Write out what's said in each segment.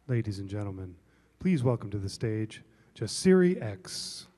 Ladies and gentlemen, please welcome to the stage, Jasiri X.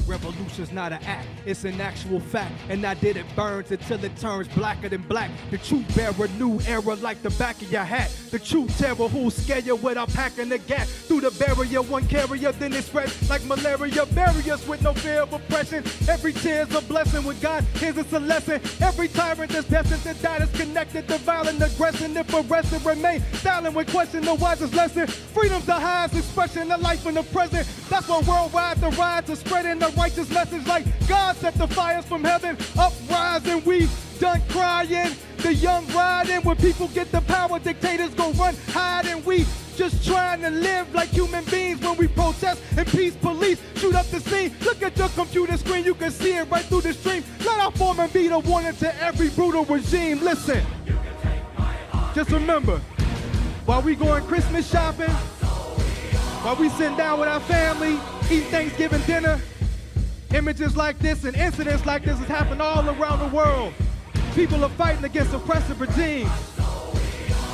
Revolution's not an act, it's an actual fact. And I did it burns until it turns blacker than black. The truth bear a new era like the back of your hat. The true terror who'll scare you without packing the gap. Through the barrier, one carrier, then it spreads like malaria. Barriers with no fear of oppression. Every tear's a blessing with God, here's it's a lesson. Every tyrant is destined to die is connected to violent aggression. If arrested, remain silent when question the wisest lesson. Freedom's the highest expression of life in the present. That's why worldwide the rise is spreading the righteous message like God set the fires from heaven. Uprising, we done crying. The young riding, when people get the power, dictators go run, hide, and we just trying to live like human beings when we protest and peace police shoot up the scene. Look at your computer screen, you can see it right through the stream. Let our foreman be the warning to every brutal regime. Listen, just remember, while we going Christmas shopping, while we sitting down with our family, eat Thanksgiving dinner, images like this and incidents like this has happened all around the world. People are fighting against oppressive regimes.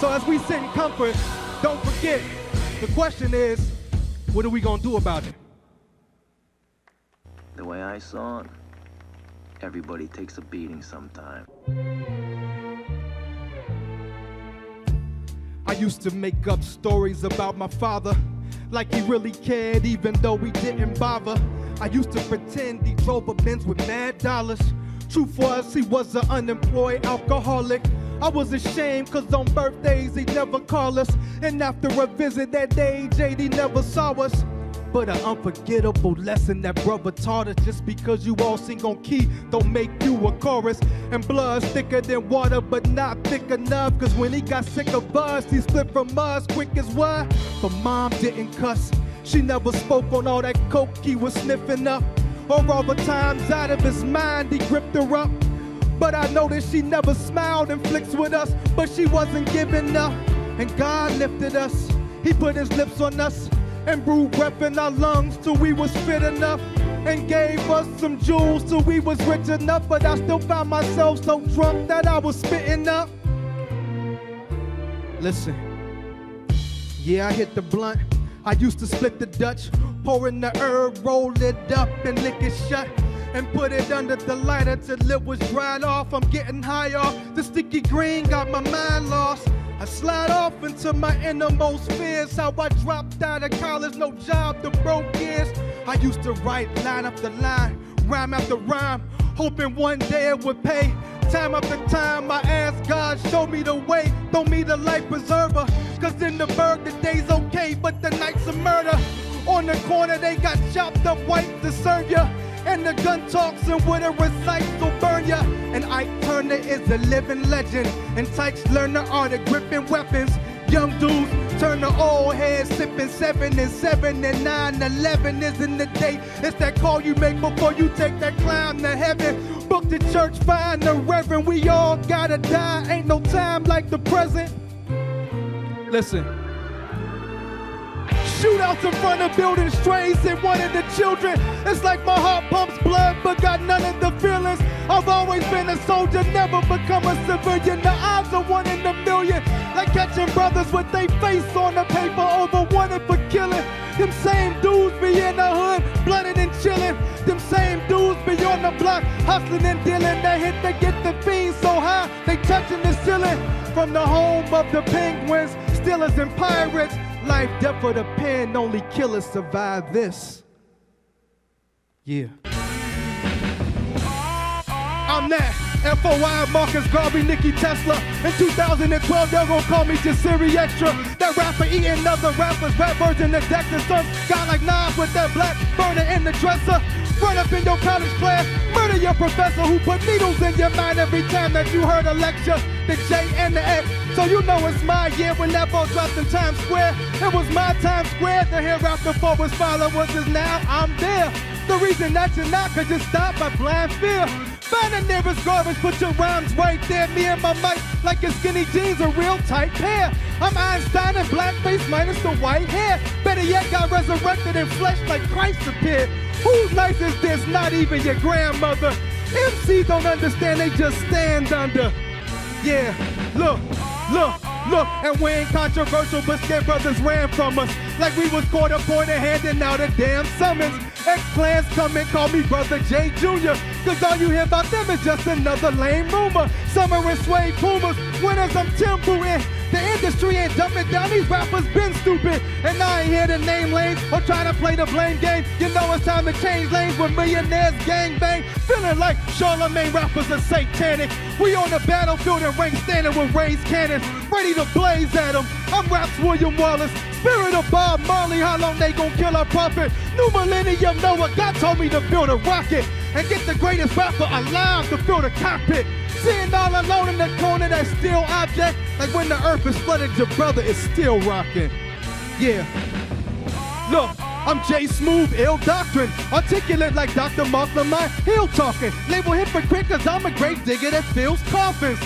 So as we sit in comfort, don't forget, the question is, what are we gonna do about it? The way I saw it, everybody takes a beating sometime. I used to make up stories about my father, like he really cared even though he didn't bother. I used to pretend he drove a Benz with mad dollars. True for us, he was an unemployed alcoholic. I was ashamed cause on birthdays he never called us. And after a visit that day, JD never saw us. But an unforgettable lesson that brother taught us. Just because you all sing on key don't make you a chorus. And blood's thicker than water but not thick enough. Cause when he got sick of us, he split from us quick as what? But mom didn't cuss. She never spoke on all that coke he was sniffing up. Or all the times out of his mind he gripped her up. But I noticed she never smiled in flicks with us. But she wasn't giving up. And God lifted us. He put his lips on us and brewed breath in our lungs till we was fit enough. And gave us some jewels till we was rich enough. But I still found myself so drunk that I was spitting up. Listen, yeah, I hit the blunt. I used to split the Dutch, pour in the herb, roll it up and lick it shut. And put it under the lighter till it was dried off. I'm getting high off, the sticky green got my mind lost. I slide off into my innermost fears. How I dropped out of college, no job, the broke years. I used to write line after line, rhyme after rhyme, hoping one day it would pay. Time after time I ask God, show me the way, throw me the life preserver. Cause in the Berg the day's okay, but the night's a murder. On the corner they got chopped up white to serve ya. And the gun talks and with a recite will burn ya. And Ike Turner is a living legend. And Tykes learn the art of gripping weapons. Young dudes turn the old heads, sipping 7 and 7 and 9/11 isn't the date. It's that call you make before you take that climb to heaven. Book the church, find the reverend. We all gotta die. Ain't no time like the present. Listen. Shootouts in front of buildings, strays and one of the children. It's like my heart pumps blood but got none of the feelings. I've always been a soldier, never become a civilian. The odds are 1 in a million. Like catching brothers with their face on the paper over wanted for killing. Them same dudes be in the hood, blooded and chilling. Them same dudes be on the block, hustling and dealing. They hit, they get the fiends so high, they touching the ceiling. From the home of the penguins, stealers and pirates. Life, death for the pen, only killers survive this. Yeah. I'm that FOI, Marcus Garvey, Nikki Tesla. In 2012, they're gonna call me Jasiri Extra. That rapper eating other rappers, rap birds in the Dexter sons. Got like knives with that black burner in the dresser. Run up in your college class, murder your professor who put needles in your mind every time that you heard a lecture. The J and the X, so you know it's my year when that ball dropped in Times Square. It was my Times Square, the hereafter for was followers is now I'm there. The reason that you're not could just stop by blind fear. Find the nearest garbage, put your rhymes right there. Me and my mic, like your skinny jeans, a real tight pair. I'm Einstein in blackface minus the white hair. Better yet, got resurrected in flesh like Christ appeared. Whose nice is this? Not even your grandmother. MCs don't understand, they just stand under. Yeah, look, and we ain't controversial, but scared brothers ran from us. Like we was caught up on handing out a damn summons. Ex-clans come and call me Brother J Jr. Cause all you hear about them is just another lame rumor. Summer and suede pumas, winners I'm Timbu. The industry ain't dumbing down, these rappers been stupid. And I ain't here to name lanes or try to play the blame game. You know it's time to change lanes when millionaires gang bang. Feeling like Charlemagne rappers are satanic. We on the battlefield and rank standing with raised cannons, ready to blaze at them. I'm Raps William Wallace, spirit of Bob Marley. How long they gon' kill our prophet? New Millennium, know what God told me to build a rocket and get the greatest rapper alive to fill the cockpit. Sitting all alone in the corner, that still object. Like when the earth is flooded, your brother is still rocking. Yeah. Look, I'm J Smooth, ill doctrine. Articulate like Dr. Mark Lamont, Hill talking. Label hypocrite cause I'm a grave digger that fills coffins.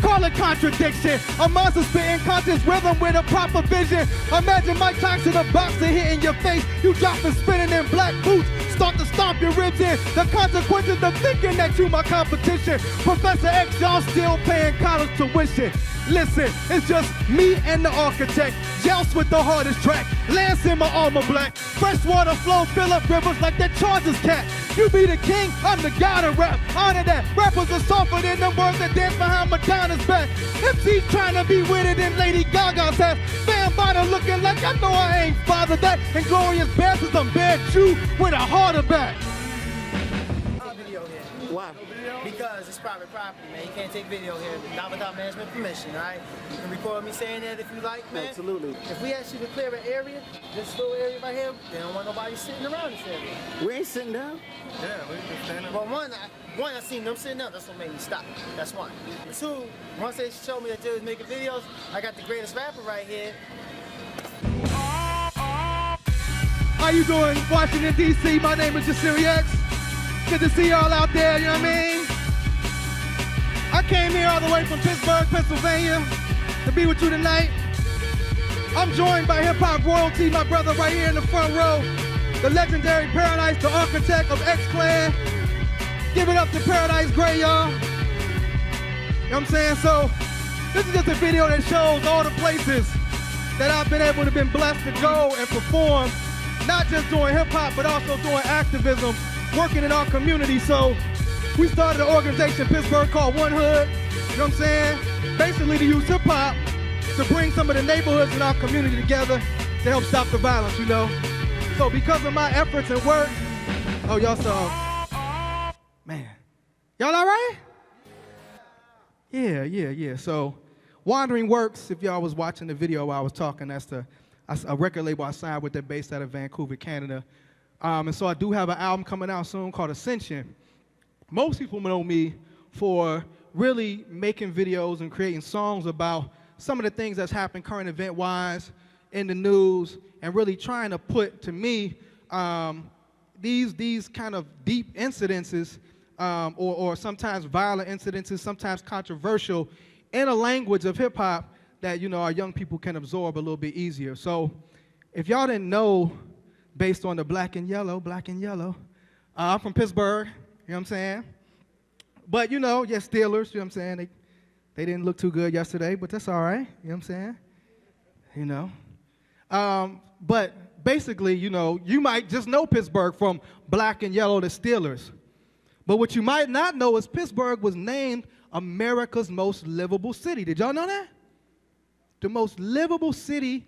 Call it contradiction. A monster spitting conscious rhythm with a proper vision. Imagine Mike Tyson, a boxer hitting your face. You dropping, spinning in black boots. Start to stomp your ribs in. The consequences of thinking that you my competition. Professor X, y'all still paying college tuition. Listen, it's just me and the architect. Joust with the hardest track. Lance in my armor black. Freshwater flow, fill up rivers like that Chargers cat. You be the king, I'm the god of rap. Honor that. Rappers are softer than the words that dance behind Madonna's back. MC's trying to be weirder than Lady Gaga's hat. Fan body looking like I know I ain't father that. And glorious bastards, I'm bad Jew with a harder back. Video here. Why? Because it's private property, man. You can't take video here, not without management permission, all right? You can record me saying that if you like, man. Absolutely. If we ask you to clear an area, this little area right here, they don't want nobody sitting around this area. We ain't sitting down. Yeah, we just standing. Well, one, I seen them sitting up. That's what made me stop. That's one. Two, once they showed me that they was making videos, I got the greatest rapper right here. How you doing, Washington, D.C.? My name is Jasiri X. Good to see y'all out there, you know what I mean? I came here all the way from Pittsburgh, Pennsylvania to be with you tonight. I'm joined by hip-hop royalty, my brother right here in the front row, the legendary Paradise, the architect of X-Clan. Give it up to Paradise Gray, y'all. You know what I'm saying? So, this is just a video that shows all the places that I've been able to be blessed to go and perform, not just doing hip-hop, but also doing activism, working in our community. So, we started an organization in Pittsburgh called One Hood, you know what I'm saying? Basically to use hip-hop to bring some of the neighborhoods in our community together to help stop the violence, you know? So because of my efforts and work, oh, y'all saw, man. Y'all all right? Yeah. So Wandering Works, if y'all was watching the video while I was talking, that's a record label I signed with that based out of Vancouver, Canada. And so I do have an album coming out soon called Ascension. Most people know me for really making videos and creating songs about some of the things that's happened current event-wise in the news, and really trying to put, to me, these kind of deep incidences, or sometimes violent incidences, sometimes controversial, in a language of hip-hop that, you know, our young people can absorb a little bit easier. So if y'all didn't know, based on the black and yellow, I'm from Pittsburgh. You know what I'm saying? But, you know, yeah, Steelers, you know what I'm saying? They didn't look too good yesterday, but that's all right. You know what I'm saying? You know? But basically, you know, you might just know Pittsburgh from black and yellow to Steelers. But what you might not know is Pittsburgh was named America's most livable city. Did y'all know that? The most livable city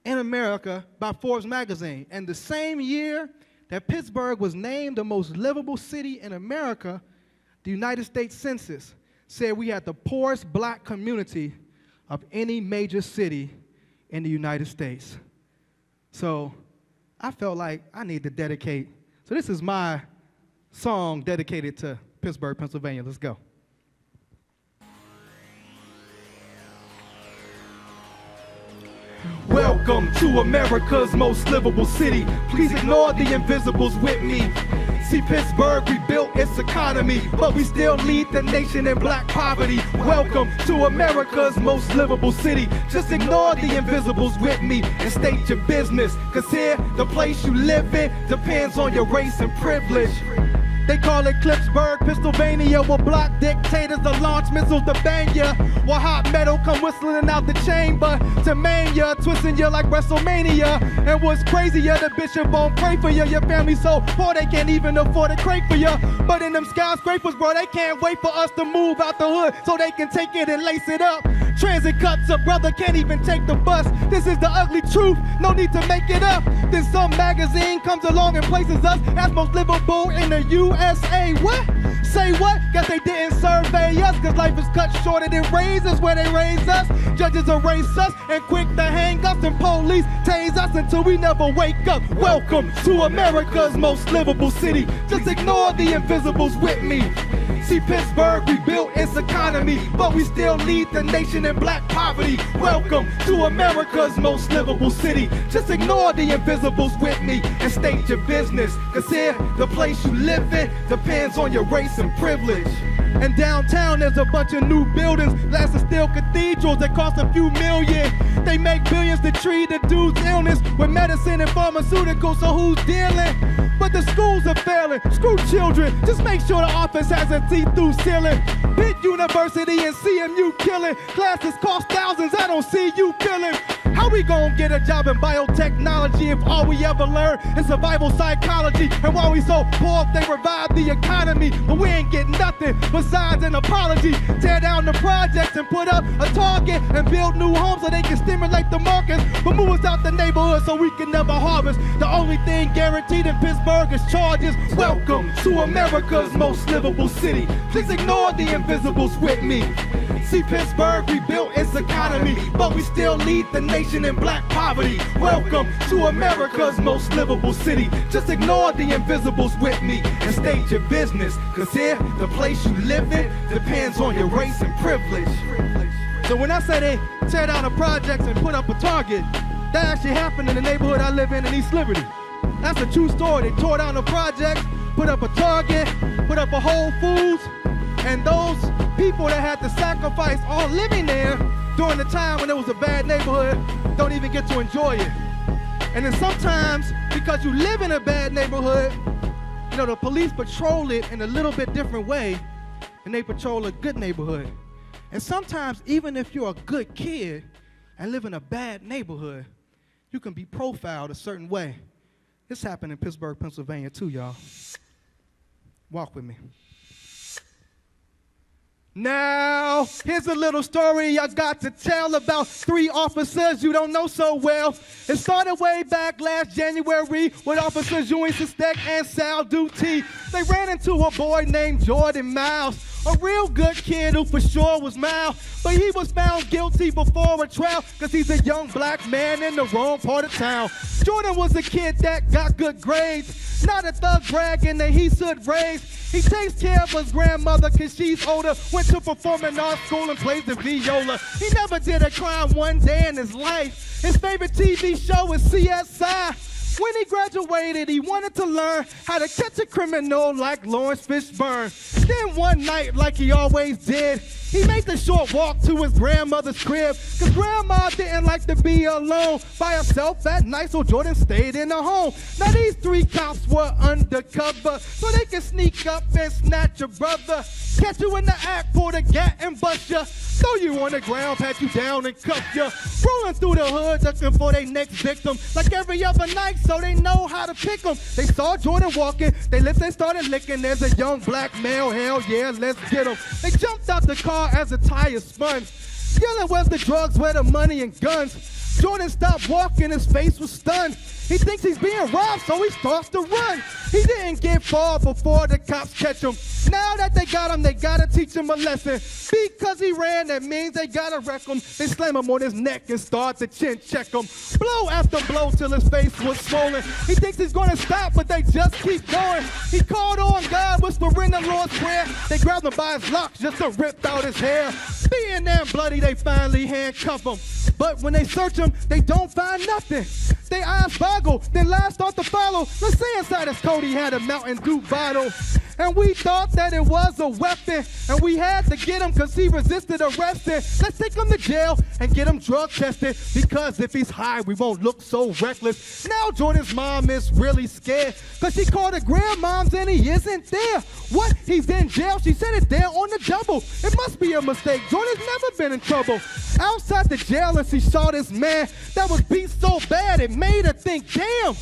in America by Forbes magazine. And the same year that Pittsburgh was named the most livable city in America, the United States Census said we had the poorest black community of any major city in the United States. So I felt like I need to dedicate. So this is my song dedicated to Pittsburgh, Pennsylvania. Let's go. Welcome to America's most livable city. Please ignore the invisibles with me. See, Pittsburgh rebuilt its economy, but we still lead the nation in black poverty. Welcome to America's most livable city. Just ignore the invisibles with me and state your business, cause here, the place you live in depends on your race and privilege. They call it Pittsburgh, Pennsylvania, will block dictators to launch missiles to bang ya, while hot metal come whistling out the chamber to maim ya, twisting ya like WrestleMania. And what's crazier, the bishop won't pray for ya. Your family so poor they can't even afford a crate for ya. But in them skyscrapers, bro, they can't wait for us to move out the hood so they can take it and lace it up. Transit cuts up, brother, can't even take the bus. This is the ugly truth, no need to make it up. Then some magazine comes along and places us as most livable in the USA. What? Say what? Guess they didn't survey us, cause life is cut shorter than raises where they raise us. Judges erase us and quick to hang us, and police tase us until we never wake up. Welcome to America's most livable city. Just ignore the invisibles with me. See, Pittsburgh rebuilt its economy, but we still lead the nation in black poverty. Welcome to America's most livable city. Just ignore the invisibles with me and state your business, cause here, the place you live in depends on your race and privilege. And downtown there's a bunch of new buildings, glass and steel cathedrals that cost a few million. They make billions to treat a dude's illness with medicine and pharmaceuticals, so who's dealing? But the schools are failing, screw children, just make sure the office has a see-through ceiling. Pitt University and CMU killing, classes cost thousands, I don't see you billing. How we gonna get a job in biotechnology if all we ever learn is survival psychology? And while we so poor, they revive the economy, but we ain't getting nothing besides an apology. Tear down the projects and put up a target and build new homes so they can stimulate the markets, but move us out the neighborhood so we can never harvest. The only thing guaranteed in Pittsburgh is charges. Welcome to America's most livable city. Please ignore the invisibles with me. See, Pittsburgh rebuilt its economy, but we still lead the nation in black poverty. Welcome to America's most livable city. Just ignore the invisibles with me and state your business, cause here, the place you live in depends on your race and privilege. So when I say they tear down the projects and put up a target, that actually happened in the neighborhood I live in East Liberty. That's a true story. They tore down the projects, put up a Target, put up a Whole Foods, and those people that had to sacrifice all living there during the time when it was a bad neighborhood don't even get to enjoy it. And then sometimes, because you live in a bad neighborhood, you know, the police patrol it in a little bit different way than they patrol a good neighborhood. And sometimes, even if you're a good kid and live in a bad neighborhood, you can be profiled a certain way. This happened in Pittsburgh, Pennsylvania too, y'all. Walk with me. Now, here's a little story I got to tell about 3 officers you don't know so well. It started way back last January with Officers Ewing Sestek and Sal Duty. They ran into a boy named Jordan Miles, a real good kid who for sure was mild, but he was found guilty before a trial because he's a young black man in the wrong part of town. Jordan was a kid that got good grades, not a thug bragging that he should raise. He takes care of his grandmother cause she's older, went to performing arts school and plays the viola. He never did a crime one day in his life. His favorite TV show was CSI. When he graduated, he wanted to learn how to catch a criminal like Lawrence Fishburne. Then one night, like he always did, he made the short walk to his grandmother's crib, cause grandma didn't like to be alone by herself at night, so Jordan stayed in the home. Now these 3 cops were undercover, so they could sneak up and snatch your brother, catch you in the act, pull the gat and bust ya, throw you on the ground, pat you down and cuff ya, rolling through the hood looking for their next victim, like every other night, so they know how to pick them. They saw Jordan walking, they lips they started licking, there's a young black male, hell yeah, let's get him. They jumped out the car as the tire spun, yelling where's the drugs, where the money and guns. Jordan stopped walking, his face was stunned. He thinks he's being robbed, so he starts to run. He didn't get far before the cops catch him. Now that they got him, they gotta teach him a lesson. Because he ran, that means they gotta wreck him. They slam him on his neck and start to chin check him. Blow after blow till his face was swollen. He thinks he's gonna stop, but they just keep going. He called on God, whispering the Lord's Prayer. They grabbed him by his locks just to rip out his hair. Being damn bloody, they finally handcuff him. But when they search him, they don't find nothing. They eyes boggle, then lies start to follow. Let's say inside his coat he had a Mountain Dew bottle. And we thought that it was a weapon, and we had to get him because he resisted arresting. Let's take him to jail and get him drug tested, because if he's high, we won't look so reckless. Now Jordan's mom is really scared because she called her grandmom's and he isn't there. What? He's in jail? She said it's there on the jumble. It must be a mistake. Jordan's never been in trouble. Outside the jail, and she saw this man that was beat so bad it made her think, damn.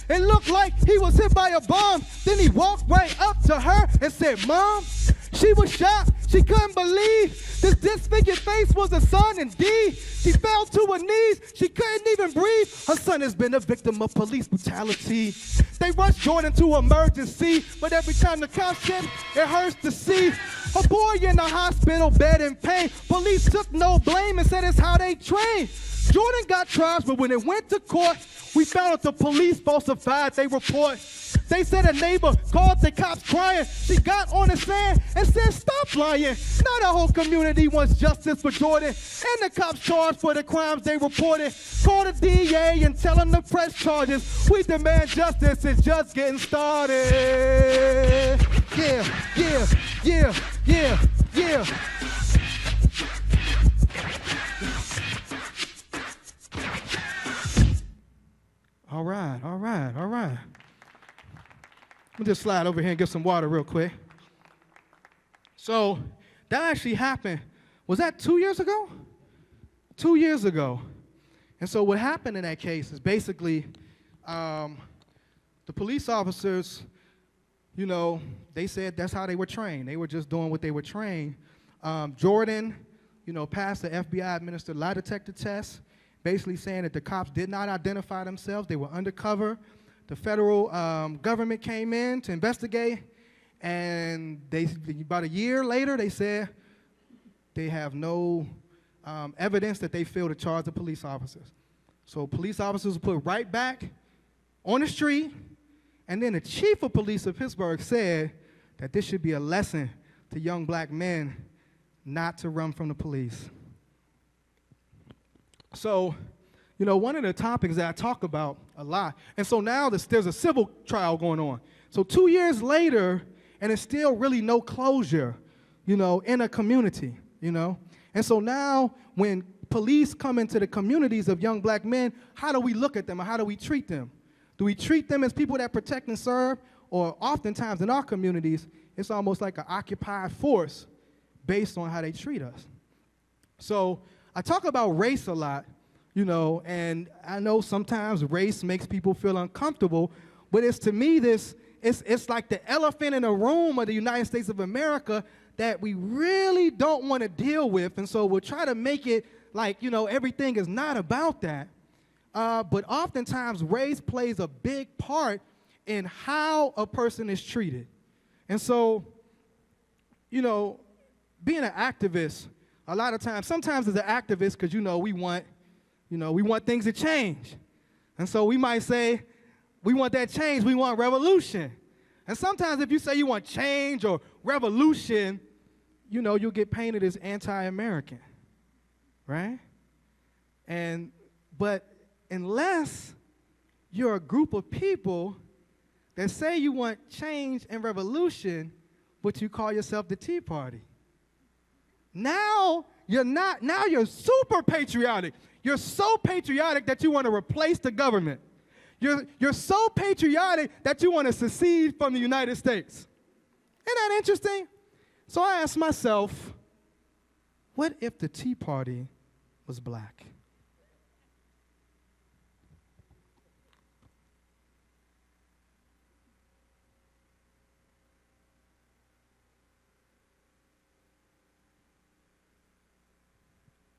It looked like he was hit by a bomb. Then he walked right up to her and said, Mom. She was shocked. She couldn't believe this disfigured face was a son indeed. She fell to her knees. She couldn't even breathe. Her son has been a victim of police brutality. They rushed Jordan to emergency, but every time the cops said, it hurts to see a boy in the hospital bed in pain. Police took no blame and said it's how they train. Jordan got charged, but when it went to court, we found out the police falsified their report. They said a neighbor called the cops crying. She got on the stand and said, stop lying. Now the whole community wants justice for Jordan, and the cops charged for the crimes they reported. Call the DA and tell them to press charges. We demand justice, it's just getting started. Yeah, yeah, yeah, yeah, yeah. All right, all right, all right. Let me just slide over here and get some water real quick. So that actually happened. Was that 2 years ago? 2 years ago. And so what happened in that case is basically the police officers, you know, they said that's how they were trained. They were just doing what they were trained. Jordan, you know, passed the FBI-administered lie detector test, basically saying that the cops did not identify themselves. They were undercover. The federal government came in to investigate, and about a year later, they said they have no evidence that they failed to charge the police officers. So police officers were put right back on the street, and then the chief of police of Pittsburgh said that this should be a lesson to young black men not to run from the police. So, you know, one of the topics that I talk about a lot, and so now there's a civil trial going on. So 2 years later, and it's still really no closure, you know, in a community, you know. And so now when police come into the communities of young black men, how do we look at them, or how do we treat them? Do we treat them as people that protect and serve, or oftentimes in our communities, it's almost like an occupied force based on how they treat us? So I talk about race a lot, you know, and I know sometimes race makes people feel uncomfortable, but it's, to me, it's like the elephant in the room of the United States of America that we really don't want to deal with, and so we'll try to make it like, you know, everything is not about that. But oftentimes race plays a big part in how a person is treated. And so, you know, being an activist, a lot of times, sometimes as an activist, because, you know, we want things to change. And so we might say, we want that change, we want revolution. And sometimes if you say you want change or revolution, you know, you'll get painted as anti-American, right? But unless you're a group of people that say you want change and revolution, but you call yourself the Tea Party, now you're super patriotic. You're so patriotic that you want to replace the government. You're so patriotic that you want to secede from the United States. Isn't that interesting? So I asked myself, what if the Tea Party was black?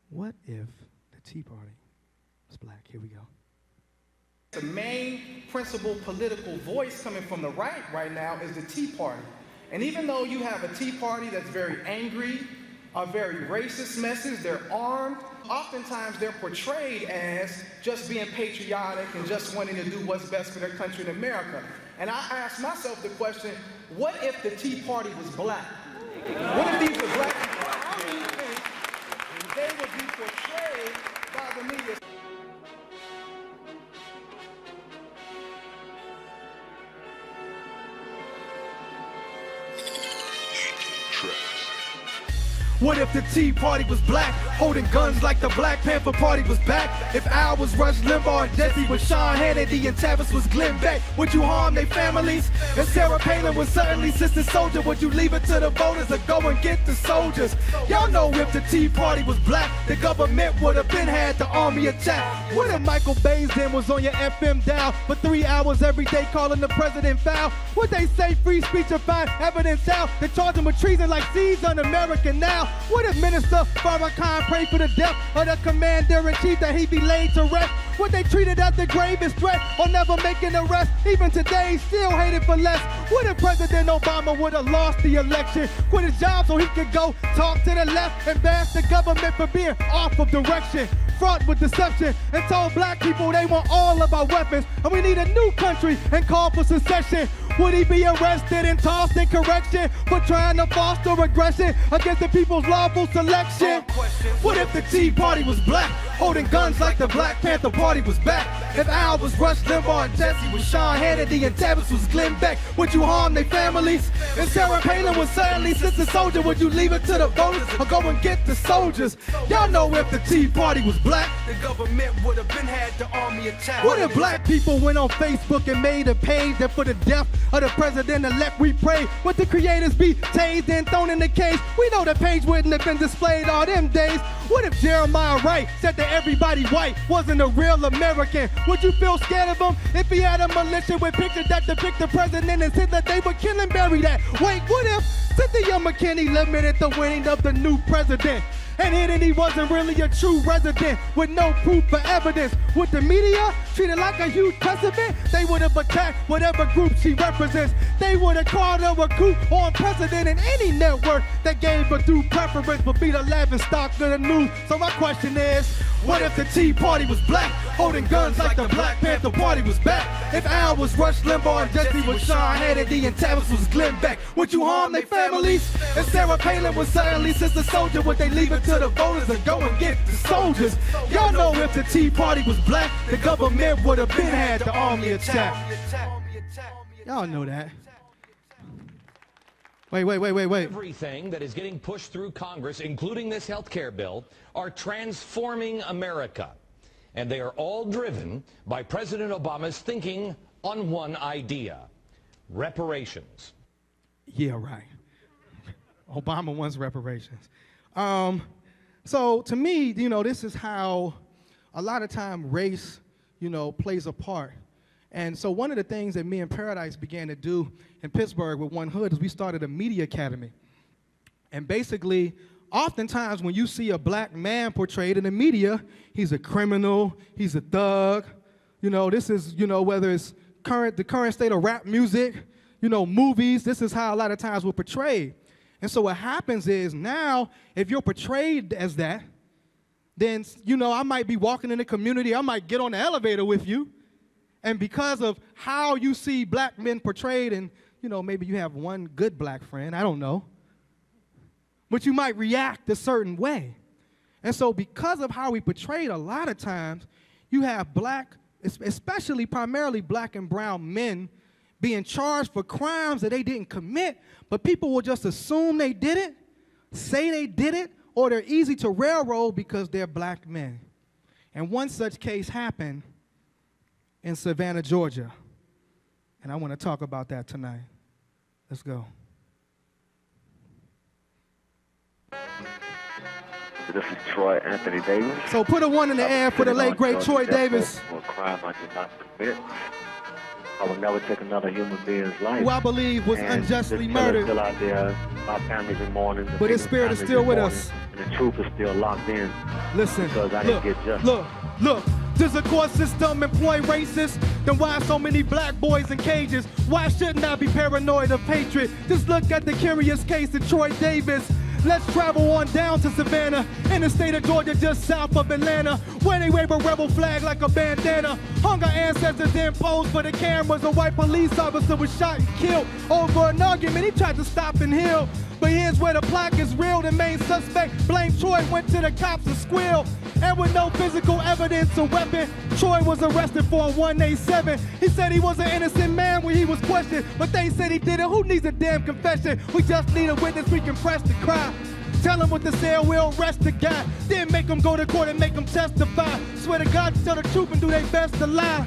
What if the Tea Party was black? Here we go. The main principal political voice coming from the right now is the Tea Party. And even though you have a Tea Party that's very angry, a very racist message, they're armed, oftentimes they're portrayed as just being patriotic and just wanting to do what's best for their country in America. And I asked myself the question, what if the Tea Party was black? What if these were black people? How do you think they would be portrayed by the media? What if the Tea Party was black, holding guns like the Black Panther Party was back? If Al was Rush Limbaugh and Jesse was Sean Hannity and Tavis was Glenn Beck, would you harm their families? If Sarah Palin was certainly Sister Soldier, would you leave it to the voters or go and get the soldiers? Y'all know if the Tea Party was black, the government would have been had the army attack. What if Michael Baisden was on your FM dial for 3 hours every day calling the president foul? Would they say free speech or find evidence out? They charge him with treason like C's on America Now. What if Minister Farrakhan prayed for the death of the commander-in-chief that he be laid to rest? Would they treat it as the gravest threat or never make an arrest? Even today, still hated for less. What if President Obama would have lost the election, quit his job so he could go talk to the left and bash the government for being off of direction, fraught with deception, and told black people they want all of our weapons and we need a new country and call for secession? Would he be arrested and tossed in correction for trying to foster aggression against the people's lawful selection? What if the Tea Party was black, holding guns like the Black Panther Party was back? If Al was Rush Limbaugh and Jesse was Sean Hannity and Tavis was Glenn Beck, would you harm their families? If Sarah Palin was certainly Sister Soldier, would you leave it to the voters or go and get the soldiers? Y'all know if the Tea Party was black, the government would have been had the army attack. What if black people went on Facebook and made a page that for the death of the president-elect we pray? Would the creators be tased and thrown in the cage? We know the page wouldn't have been displayed all them days. What if Jeremiah Wright said that everybody white wasn't a real American? Would you feel scared of him if he had a militia with pictures that depict the president and said that they would kill and bury that? Wait, what if Cynthia McKinney limited the winning of the new president and hidden he wasn't really a true resident with no proof or evidence? Would the media treat it like a huge precedent? They would have attacked whatever group she represents. They would have called her a coup on president in any network that gave her due preference would be the laughing stock of the news. So my question is, what if the Tea Party was black, holding guns like the Black Panther Party was back? If Al was Rush Limbaugh and Jesse was Sean Hannity and Tavis was Glenn Beck, would you harm their families? If Sarah Palin was certainly Sister Soldier, would they leave it to the voters and go and get the soldiers? Y'all know if the Tea Party was black, the government would have been had the army attack. Y'all know that. Wait. Everything that is getting pushed through Congress, including this health care bill, are transforming America. And they are all driven by President Obama's thinking on one idea: reparations. Yeah, right. Obama wants reparations. So to me, this is how a lot of time race, plays a part. And so one of the things that me and Paradise began to do in Pittsburgh with One Hood is we started a media academy. And basically, oftentimes when you see a black man portrayed in the media, he's a criminal, he's a thug. This is, whether it's the current state of rap music, movies, this is how a lot of times we're portrayed. And so what happens is now, if you're portrayed as that, then, I might be walking in the community, I might get on the elevator with you. And because of how you see black men portrayed, and, maybe you have one good black friend, I don't know, but you might react a certain way. And so because of how we portrayed, a lot of times, you have black, especially primarily black and brown men, being charged for crimes that they didn't commit, but people will just assume they did it, say they did it, or they're easy to railroad because they're black men. And one such case happened in Savannah, Georgia. And I want to talk about that tonight. Let's go. This is Troy Anthony Davis. So put a one in the air for the late, great Troy Davis. For a crime I did not commit. I will never take another human being's life. Who I believe was unjustly murdered. Still out there. My family's in mourning. But his spirit is still with us. And the truth is still locked in. Listen, because I didn't get justice. Look. Does the court system employ racists? Then why so many black boys in cages? Why shouldn't I be paranoid of hatred? Just look at the curious case of Troy Davis. Let's travel on down to Savannah, in the state of Georgia, just south of Atlanta, where they wave a rebel flag like a bandana. Hung our ancestors then posed for the cameras. A white police officer was shot and killed over an argument. He tried to stop and heal. But here's where the plaque is real. The main suspect blamed Troy, went to the cops and squealed. And with no physical evidence or weapon, Troy was arrested for a 187. He said he was an innocent man when he was questioned, but they said he did it. Who needs a damn confession? We just need a witness we can press the cry. Tell him what to say or we'll arrest the guy. Then make him go to court and make him testify. Swear to God to tell the truth and do their best to lie.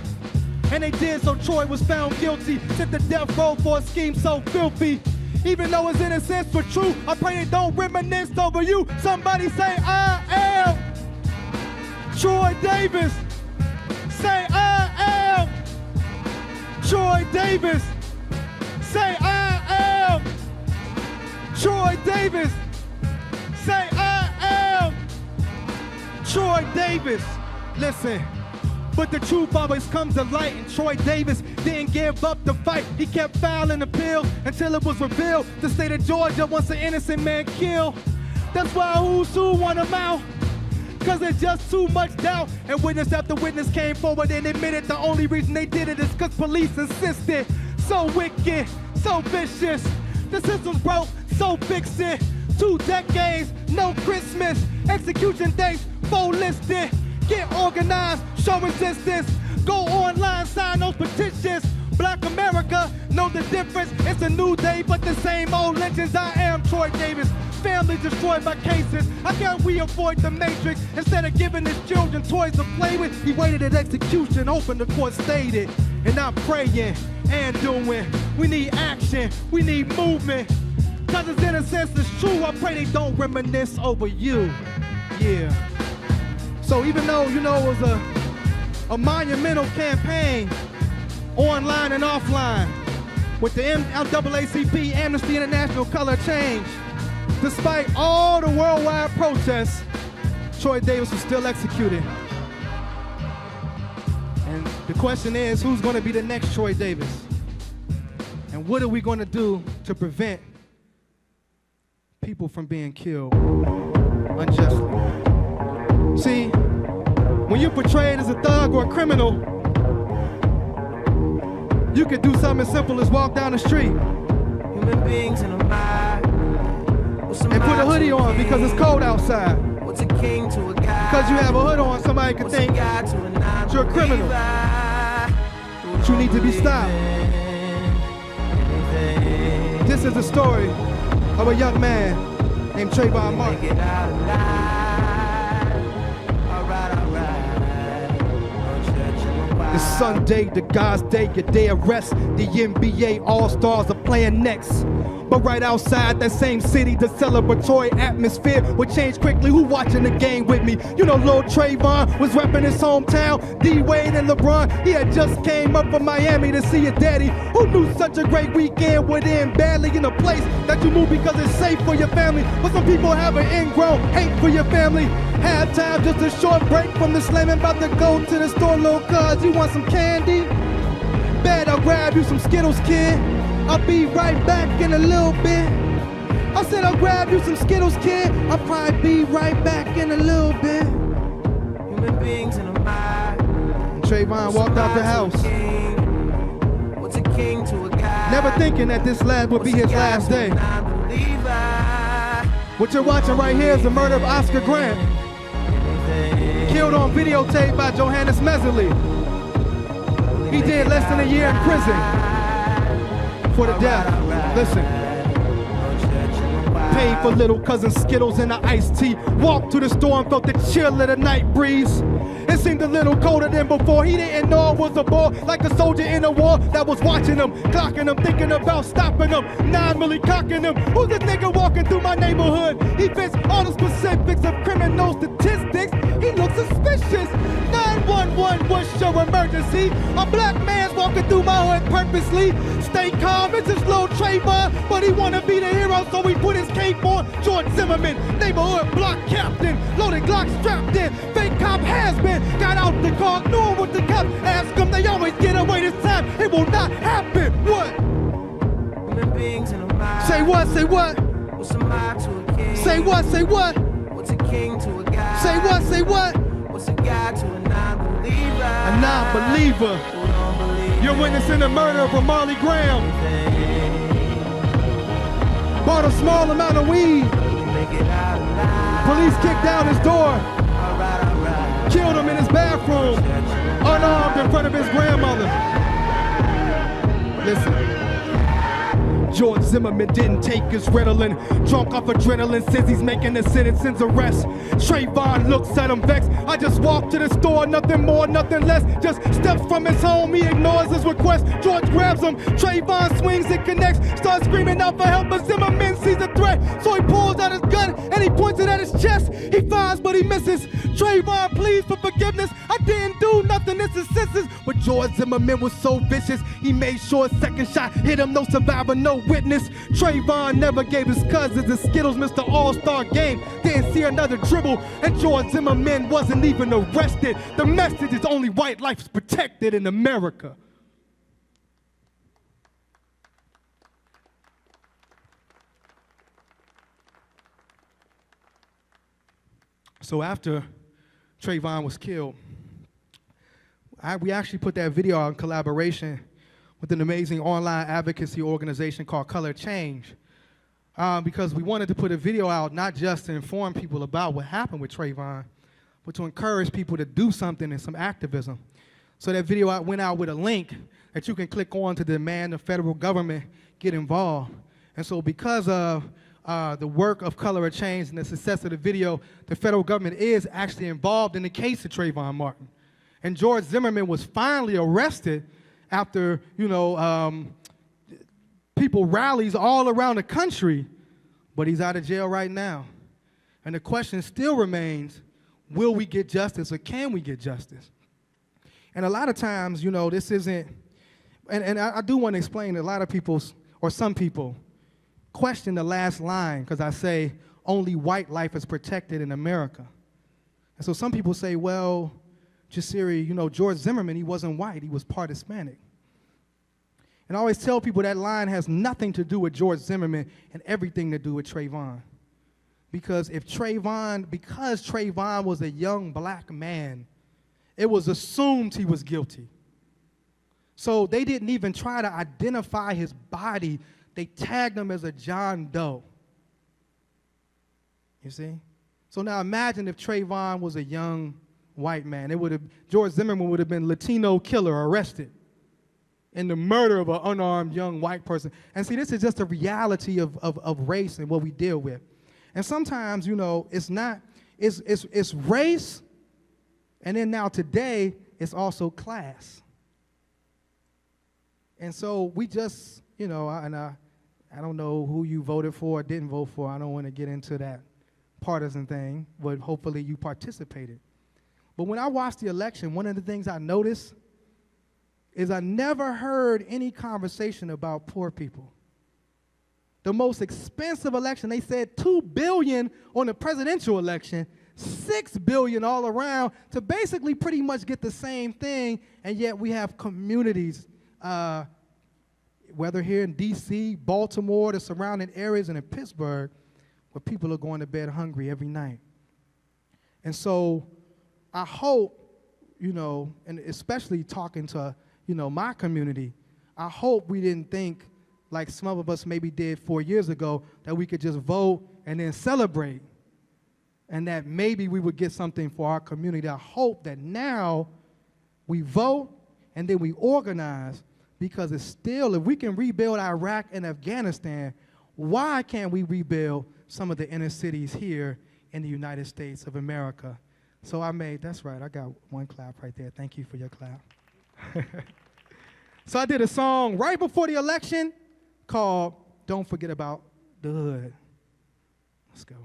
And they did, so Troy was found guilty. Sent to death row for a scheme so filthy. Even though his innocence was true, I pray they don't reminisce over you. Somebody say, I am Troy Davis. Say, I am Troy Davis. Say, I am Troy Davis. Say, I am Troy Davis. Listen. But the truth always comes to light, and Troy Davis didn't give up the fight. He kept filing appeal until it was revealed the state of Georgia wants an innocent man killed. That's why who's who want him out, cause there's just too much doubt. And witness after witness came forward and admitted the only reason they did it is cause police insisted. So wicked, so vicious, the system's broke, so fix it. 2 decades, no Christmas, execution dates, full listed. Get organized, show resistance. Go online, sign those petitions. Black America, know the difference. It's a new day, but the same old legends. I am Troy Davis. Family destroyed by cases. How can we avoid the matrix? Instead of giving his children toys to play with, he waited at execution, hoping the court stayed it. And I'm praying and doing. We need action, we need movement. Cause his innocence is true. I pray they don't reminisce over you. Yeah. So even though, you know, it was a monumental campaign, online and offline, with the NAACP, Amnesty International color change, despite all the worldwide protests, Troy Davis was still executed. And the question is, who's going to be the next Troy Davis? And what are we going to do to prevent people from being killed unjustly? See, when you're portrayed as a thug or a criminal, you could do something as simple as walk down the street Human beings in a mind. and put a hoodie on because it's cold outside. What's a king to a guy? Because you have a hood on, somebody could think that you're a criminal. But you need to be stopped. This is the story of a young man named Trayvon Martin. It's Sunday, the God's day, your day of rest. The NBA All-Stars are playing next. But right outside that same city, the celebratory atmosphere would change quickly. Who watching the game with me? You know, Lil Trayvon was repping his hometown. D-Wade and LeBron, he had just came up from Miami to see his daddy. Who knew such a great weekend would end badly in a place that you move because it's safe for your family? But some people have an ingrown hate for your family. Halftime, just a short break from the slamming. About to go to the store, little cuz, you want some candy? Bet I'll grab you some Skittles, kid. I'll be right back in a little bit. I said I'll grab you some Skittles, kid. I'll probably be right back in a little bit. Human beings in a mind. Trayvon walked out the house, What's a king to a guy? never thinking that this last would be his last day. What you're watching right here is the murder of Oscar Grant, killed on videotape by Johannes Mesley. He did less than a year in prison for the death. Listen. Paid for little cousin Skittles and the iced tea. Walked to the store and felt the chill of the night breeze. It seemed a little colder than before. He didn't know it was a boy, like a soldier in a war that was watching him, clocking him, thinking about stopping him. 9mm cocking him. Who's this nigga walking through my neighborhood? He fits all the specifics of criminal statistics. He looks suspicious. 911, what's your emergency? A black man's walking through my hood purposely. Stay calm, it's just Lil Trayvon, but he wanna be the hero, so he put his cape on. George Zimmerman, neighborhood block captain, loaded Glock strapped in. Fake cop has been, got out the car, knowing what the cops ask him. They always get away this time, it will not happen. What? Human beings in a mind. Say what, say what? What's a mind to a king? Say what, say what? What's a king to a guy? Say what, say what? What's a guy to a non-believer? A non-believer. Who don't believe You're witnessing the murder of Marley Graham. Bought a small amount of weed. make it out alive. Police kicked down his door. Alright. Killed him in his bathroom. Unarmed in front of his grandmother. Listen. George Zimmerman didn't take his Ritalin. Drunk off adrenaline, says he's making a citizen's arrest. Trayvon looks at him vexed. I just walked to the store, nothing more, nothing less. Just steps from his home, he ignores his request. George grabs him, Trayvon swings and connects. Starts screaming out for help, but Zimmerman sees a threat. So he pulls out his gun and he points it at his chest. He fires, but he misses. Trayvon pleads for forgiveness. I didn't do nothing, this is senses. But George Zimmerman was so vicious, he made sure his second shot hit him. No survivor, no witness. Trayvon never gave his cousins the Skittles, Mr. All-Star Game. Didn't see another dribble, and George Zimmerman wasn't even arrested. The message is only white life is protected in America. So after Trayvon was killed, we actually put that video out in collaboration with an amazing online advocacy organization called Color Change, because we wanted to put a video out not just to inform people about what happened with Trayvon, but to encourage people to do something and some activism. So that video went out with a link that you can click on to demand the federal government get involved. And so because of the work of Color Change and the success of the video, the federal government is actually involved in the case of Trayvon Martin. And George Zimmerman was finally arrested after, people rallies all around the country, but he's out of jail right now. And the question still remains, will we get justice or can we get justice? And a lot of times, this isn't, and I do want to explain that a lot of people, or some people, question the last line because I say only white life is protected in America. And so some people say, well, Jasiri, George Zimmerman, he wasn't white, he was part Hispanic. And I always tell people that line has nothing to do with George Zimmerman and everything to do with Trayvon. Because because Trayvon was a young black man, it was assumed he was guilty. So they didn't even try to identify his body. They tagged him as a John Doe. You see? So now imagine if Trayvon was a young white man. George Zimmerman would have been Latino killer arrested in the murder of an unarmed young white person. And see, this is just a reality of race and what we deal with. And sometimes, it's race, and then now today, it's also class. And so we just, I don't know who you voted for or didn't vote for. I don't want to get into that partisan thing, but hopefully you participated. But when I watched the election, one of the things I noticed is I never heard any conversation about poor people. The most expensive election, they said $2 billion on the presidential election, $6 billion all around to basically pretty much get the same thing, and yet we have communities, whether here in D.C., Baltimore, the surrounding areas, and in Pittsburgh, where people are going to bed hungry every night. And so I hope, and especially talking to, my community, I hope we didn't think, like some of us maybe did 4 years ago, that we could just vote and then celebrate, and that maybe we would get something for our community. I hope that now we vote and then we organize, because it's still, if we can rebuild Iraq and Afghanistan, why can't we rebuild some of the inner cities here in the United States of America? So that's right, I got one clap right there. Thank you for your clap. So I did a song right before the election called Don't Forget About the Hood. Let's go.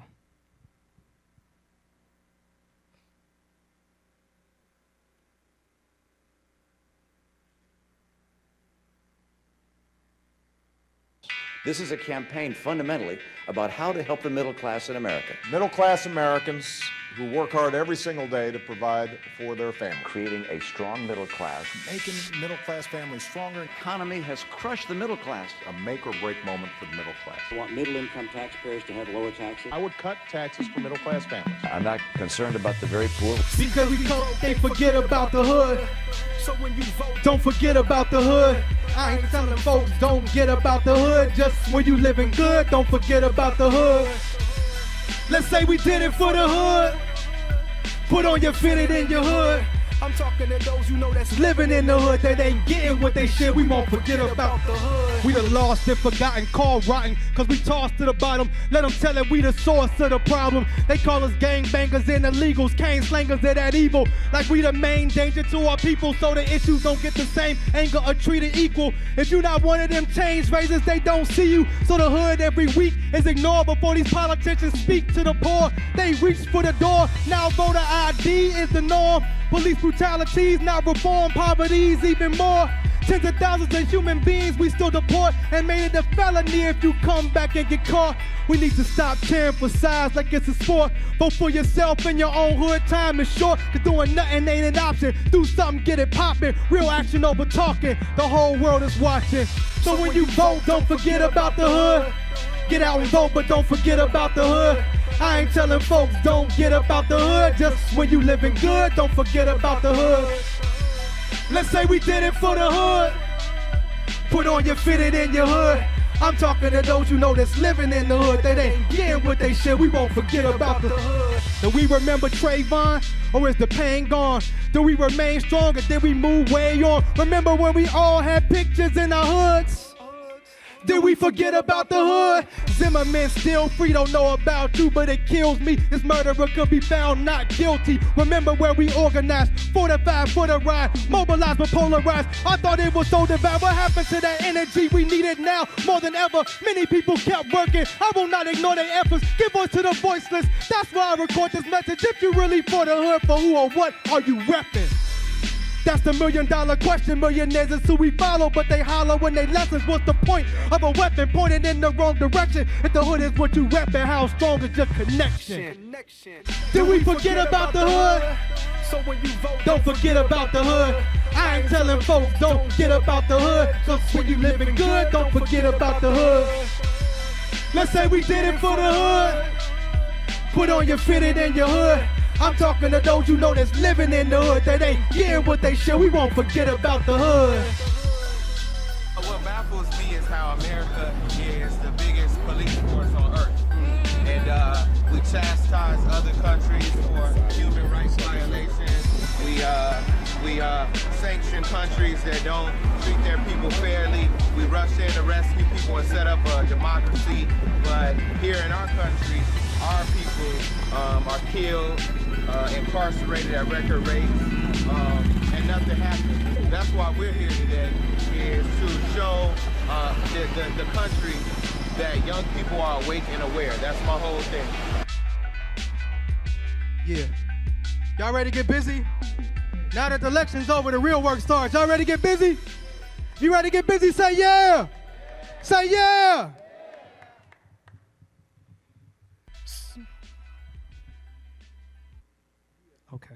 This is a campaign fundamentally about how to help the middle class in America. Middle class Americans who work hard every single day to provide for their family. Creating a strong middle class. Making middle class families stronger. The economy has crushed the middle class. A make or break moment for the middle class. I want middle income taxpayers to have lower taxes. I would cut taxes for middle class families. I'm not concerned about the very poor. Because we can't forget about the hood. So when you vote, don't forget about the hood. I ain't telling folks don't get about the hood. Just when you living good, don't forget about the hood. Let's say we did it for the hood. Put on your fitted in your hood. I'm talking to those you know that's living in the hood, that ain't getting what they should. We won't forget about the hood. We the lost and forgotten, called rotten, cause we tossed to the bottom. Let them tell it we the source of the problem. They call us gangbangers and illegals, cane slangers of that evil. Like we the main danger to our people, so the issues don't get the same anger or treated equal. If you not one of them change raisers, they don't see you. So the hood every week is ignored before these politicians speak to the poor. They reach for the door, now voter ID is the norm. Police brutalities, now reform, poverty's even more. Tens of thousands of human beings we still deport, and made it a felony if you come back and get caught. We need to stop cheering for size like it's a sport. Vote for yourself in your own hood, time is short. Cause doing nothing ain't an option. Do something, get it poppin'. Real action over talking, the whole world is watching. So when you vote, don't forget about the hood. Get out and vote, but don't forget about the hood. I ain't telling folks don't get about the hood. Just when you living good, don't forget about the hood. Let's say we did it for the hood. Put on your fitted in your hood. I'm talking to those you know that's living in the hood, that ain't getting what they should. We won't forget about the hood. Do we remember Trayvon, or is the pain gone? Do we remain strong, or did we move way on? Remember when we all had pictures in our hoods? Did we forget about the hood? Zimmerman still free, don't know about you, but it kills me. This murderer could be found not guilty. Remember where we organized, fortified for the ride, mobilized but polarized. I thought it was so divine. What happened to that energy? We need it now more than ever. Many people kept working. I will not ignore their efforts. Give voice to the voiceless. That's why I record this message. If you really for the hood, for who or what are you repping? That's the $1 million question. Millionaires is who we follow, but they holler when they lessons. What's the point of a weapon pointed in the wrong direction? If the hood is what you reppin', how strong is your connection? Did we forget about the hood? So when you vote, don't forget about the hood. I ain't telling folks don't get about the hood. Cause when you living good, don't forget about the hood. Let's say we did it for the hood. Put on your fitted in your hood. I'm talking to those you know that's living in the hood, that ain't getting what they should. We won't forget about the hood. What baffles me is how America is the biggest police force on earth. And we chastise other countries for human rights violations. We sanction countries that don't treat their people fairly. We rush in to rescue people and set up a democracy. But here in our country, our people are killed, incarcerated at record rates, and nothing happens. That's why we're here today, is to show the country that young people are awake and aware. That's my whole thing. Yeah. Y'all ready to get busy? Now that the election's over, the real work starts. Y'all ready to get busy? You ready to get busy? Say yeah! Say yeah! Okay.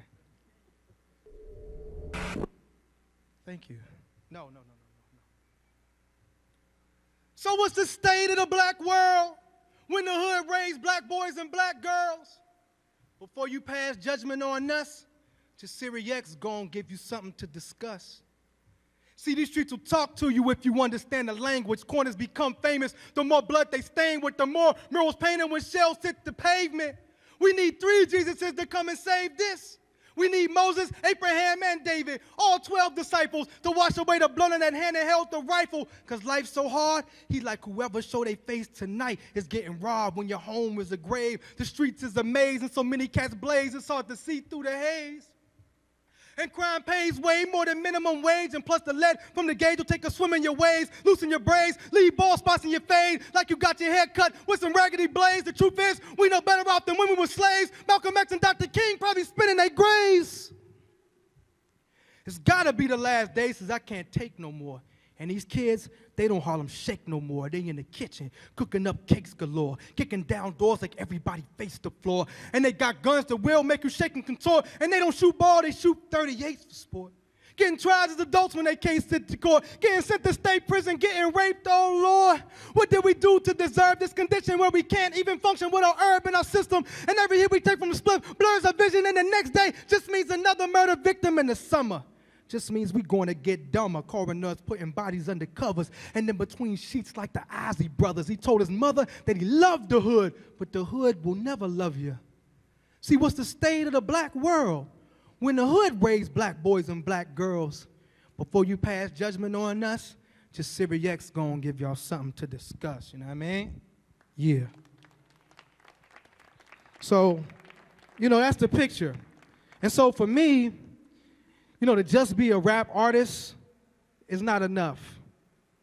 Thank you. No. So what's the state of the black world when the hood raised black boys and black girls? Before you pass judgment on us, Jasiri X gonna give you something to discuss. See, these streets will talk to you if you understand the language. Corners become famous. The more blood they stain with, the more murals painted when shells hit the pavement. We need 3 Jesuses to come and save this. We need Moses, Abraham, and David, all 12 disciples, to wash away the blood in that hand and held the rifle. Because life's so hard, he like whoever show their face tonight is getting robbed when your home is a grave. The streets is a maze and so many cats blaze, it's hard to see through the haze. And crime pays way more than minimum wage, and plus the lead from the gauge will take a swim in your ways, loosen your braids, leave bald spots in your fade, like you got your hair cut with some raggedy blades. The truth is, we know better off than when we were slaves. Malcolm X and Dr. King probably spinning their graves. It's gotta be the last day since I can't take no more. And these kids, they don't Harlem Shake no more. They in the kitchen, cooking up cakes galore, kicking down doors like everybody faced the floor. And they got guns that will make you shake and contort. And they don't shoot ball, they shoot 38s for sport. Getting tried as adults when they can't sit to court. Getting sent to state prison, getting raped, oh Lord. What did we do to deserve this condition where we can't even function with our herb in our system? And every hit we take from the split blurs our vision, and the next day just means another murder victim in the summer. Just means we going to get dumber. Coroners putting bodies under covers, and then between sheets like the Ozzy brothers. He told his mother that he loved the hood, but the hood will never love you. See, what's the state of the black world When the hood raised black boys and black girls, before you pass judgment on us, Jasiri X gonna give y'all something to discuss, you know what I mean? Yeah. So, you know, that's the picture. And so for me, you know, to just be a rap artist is not enough.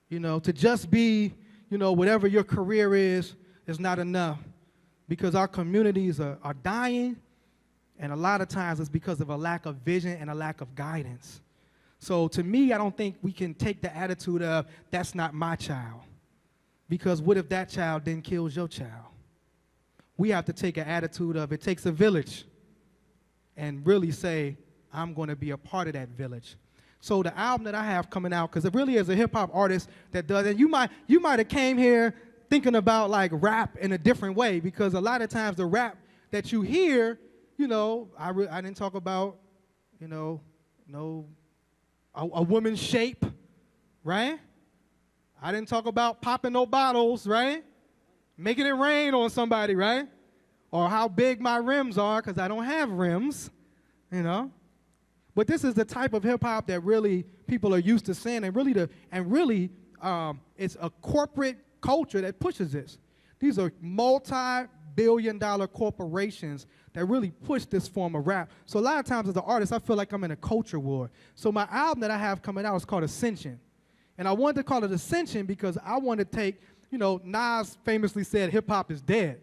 You know, to just be, you know, whatever your career is not enough. Because our communities are dying, and a lot of times it's because of a lack of vision and a lack of guidance. So to me, I don't think we can take the attitude of, that's not my child. Because what if that child then kills your child? We have to take an attitude of, it takes a village, and really say, I'm going to be a part of that village. So the album that I have coming out, because it really is a hip-hop artist that does, and you might have came here thinking about like rap in a different way, because a lot of times the rap that you hear, you know, I didn't talk about, you know, a woman's shape, right? I didn't talk about popping no bottles, right? Making it rain on somebody, right? Or how big my rims are, because I don't have rims, you know? But this is the type of hip-hop that really people are used to seeing, and really it's a corporate culture that pushes this. These are multi-billion-dollar corporations that really push this form of rap. So a lot of times as an artist, I feel like I'm in a culture war. So my album that I have coming out is called Ascension. And I wanted to call it Ascension because I want to take, you know, Nas famously said hip-hop is dead.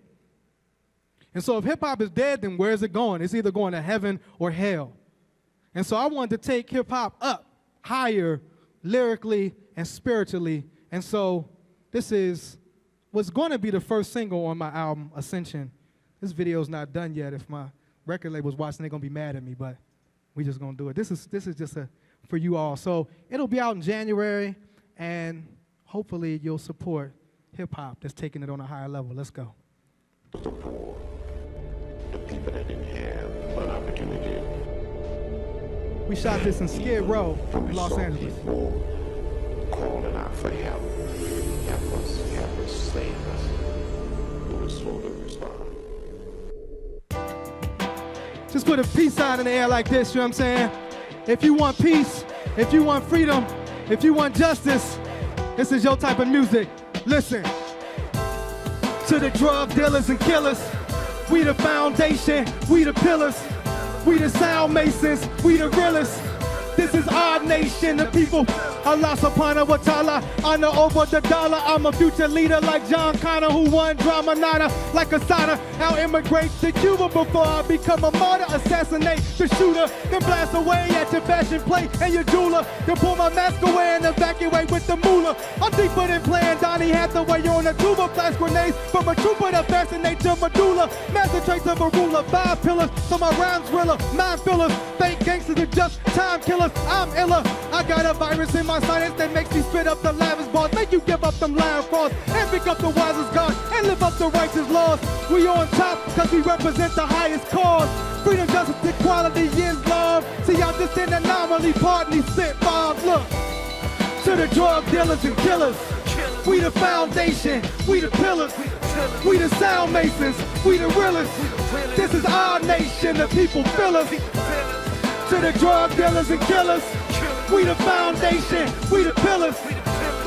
And so if hip-hop is dead, then where is it going? It's either going to heaven or hell. And so I wanted to take hip-hop up, higher, lyrically and spiritually. And so this is what's going to be the first single on my album, Ascension. This video's not done yet. If my record label's watching, they're going to be mad at me, but we just going to do it. This is just for you all. So it'll be out in January, and hopefully you'll support hip-hop that's taking it on a higher level. Let's go. The poor, the people that didn't have an opportunity. We shot this in Skid Row, Los Angeles. Calling out for help. Help us, save us. We were slow to respond. Just put a peace sign in the air like this, you know what I'm saying? If you want peace, if you want freedom, if you want justice, this is your type of music. Listen. To the drug dealers and killers, we the foundation, we the pillars, we the sound masons, we the realest. This is our nation, the people. Allah subhanahu wa ta'ala, honor over the dollar. I'm a future leader like John Connor, who won drama nada like Asada. I'll immigrate to Cuba before I become a martyr. Assassinate the shooter, then blast away at your fashion plate and your jeweler. Then pull my mask away and evacuate with the moolah. I'm deeper than playing Donnie Hathaway on a tuba. Flash grenades from a trooper to fascinate your medulla. Master traits of a ruler, 5 pillars, so my rhymes thriller. 9 fillers, fake gangsters are just time killers. I'm iller, I got a virus in my sinus that makes me spit up the lavish bars. Make you give up them lion frauds and pick up the wisest God and live up the righteous laws. We on top cause we represent the highest cause. Freedom, justice, equality is love. See, I'm just an anomaly, pardon me, spit bombs. Look, to the drug dealers and killers, we the foundation, we the pillars, we the sound masons, we the realest. This is our nation, the people feel us. To the drug dealers and killers, we the foundation, we the pillars,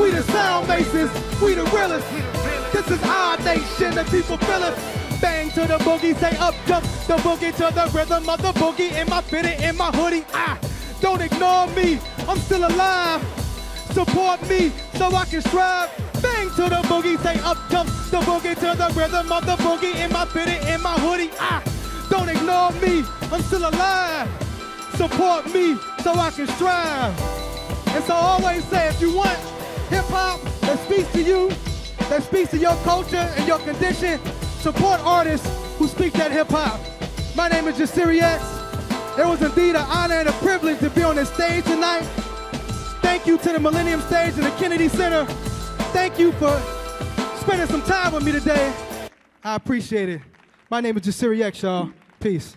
we the sound masons, we the realest. This is our nation, the people feel us. Bang to the boogie, say up jump the boogie to the rhythm of the boogie. In my fitted, in my hoodie, don't ignore me, I'm still alive. Support me so I can strive. Bang to the boogie, say up jump the boogie to the rhythm of the boogie. In my fitted, in my hoodie, don't ignore me, I'm still alive. Support me so I can strive. And so I always say, if you want hip-hop that speaks to you, that speaks to your culture and your condition, support artists who speak that hip-hop. My name is Jasiri X. It was indeed an honor and a privilege to be on this stage tonight. Thank you to the Millennium stage and the Kennedy Center. Thank you for spending some time with me today. I appreciate it. My name is Jasiri X, y'all. Peace.